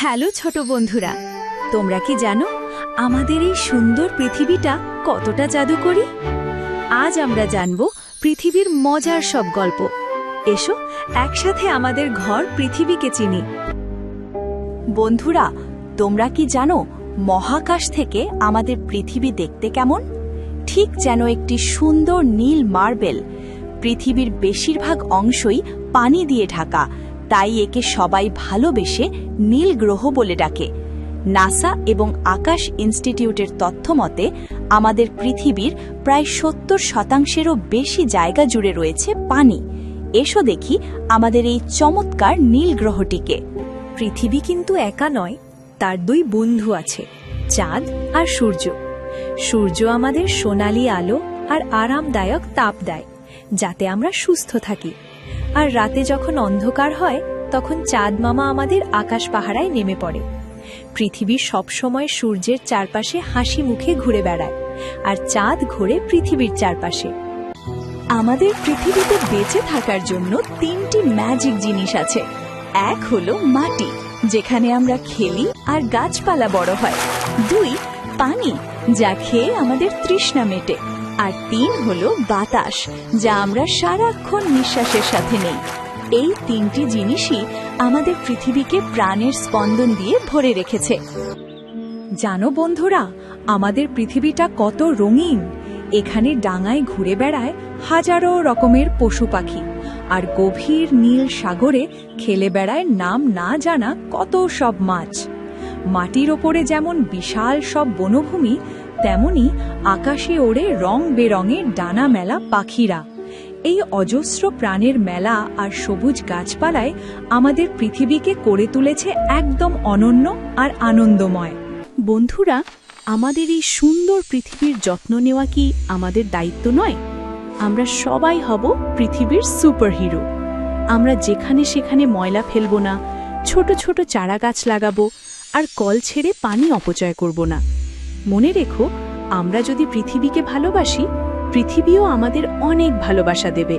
Hello ছোট বন্ধুরা, তোমরা কি জানো আমাদের এই সুন্দর পৃথিবীটা কতটা জাদুকরী? আজ আমরা জানব পৃথিবীর মজার সব গল্প। এসো একসাথে আমাদের ঘর পৃথিবীকে চিনি। বন্ধুরা, তোমরা কি জানো মহাকাশ থেকে আমাদের পৃথিবী দেখতে কেমন? ঠিক যেন একটি সুন্দর নীল মার্বেল। পৃথিবীর বেশিরভাগ অংশই পানি দিয়ে ঢাকা, তাই একে সবাই ভালোবেসে নীল গ্রহ বলে ডাকে। নাসা এবং আকাশ ইনস্টিটিউটের তথ্য মতে আমাদের পৃথিবীর প্রায় ৭০%-এরও বেশি জায়গা জুড়ে রয়েছে পানি। এসো দেখি আমাদের এই চমৎকার নীল গ্রহটিকে। পৃথিবী কিন্তু একা নয়, তার দুই বন্ধু আছে, চাঁদ আর সূর্য। সূর্য আমাদের সোনালী আলো আর আরামদায়ক তাপ দেয়, যাতে আমরা সুস্থ থাকি। আর রাতে যখন অন্ধকার হয়, তখন চাঁদ মামা আমাদের আকাশ পাহারায় নেমে পড়ে। পৃথিবী সবসময় সূর্যের চারপাশে হাসি মুখে ঘুরে বেড়ায়, আর চাঁদ ঘোরে পৃথিবীর চারপাশে। আমাদের পৃথিবীতে বেঁচে থাকার জন্য 3টি ম্যাজিক জিনিস আছে। এক হলো মাটি, যেখানে আমরা খেলি আর গাছপালা বড় হয়। 2, পানি, যা খেয়ে আমাদের তৃষ্ণা মেটে। আর 3 হলো বাতাস, যা আমরা সারাক্ষণ নিঃশ্বাসের সাথে নেই। এই 3টি জিনিসই আমাদের পৃথিবীকে প্রাণের স্পন্দন দিয়ে ভরে রেখেছে। জানো বন্ধুরা, আমাদের পৃথিবীটা কত রঙিন। এখানে ডাঙায় ঘুরে বেড়ায় হাজারো রকমের পশু পাখি, আর গভীর নীল সাগরে খেলে বেড়ায় নাম না জানা কত সব মাছ। মাটির ওপরে যেমন বিশাল সব বনভূমি, তেমনি আকাশে ওড়ে রং বেরঙের ডানা মেলা পাখিরা। এই অজস্র প্রাণের মেলা আর সবুজ গাছপালায় আমাদের পৃথিবীকে করে তুলেছে একদম অনন্য আর আনন্দময়। বন্ধুরা, আমাদের এই সুন্দর পৃথিবীর যত্ন নেওয়া কি আমাদের দায়িত্ব নয়? আমরা সবাই হব পৃথিবীর সুপারহিরো। আমরা যেখানে সেখানে ময়লা ফেলব না, ছোট ছোট চারা গাছ লাগাবো, আর কল ছেড়ে পানি অপচয় করব না। মনে রেখো, আমরা যদি পৃথিবীকে ভালোবাসি, পৃথিবীও আমাদের অনেক ভালোবাসা দেবে।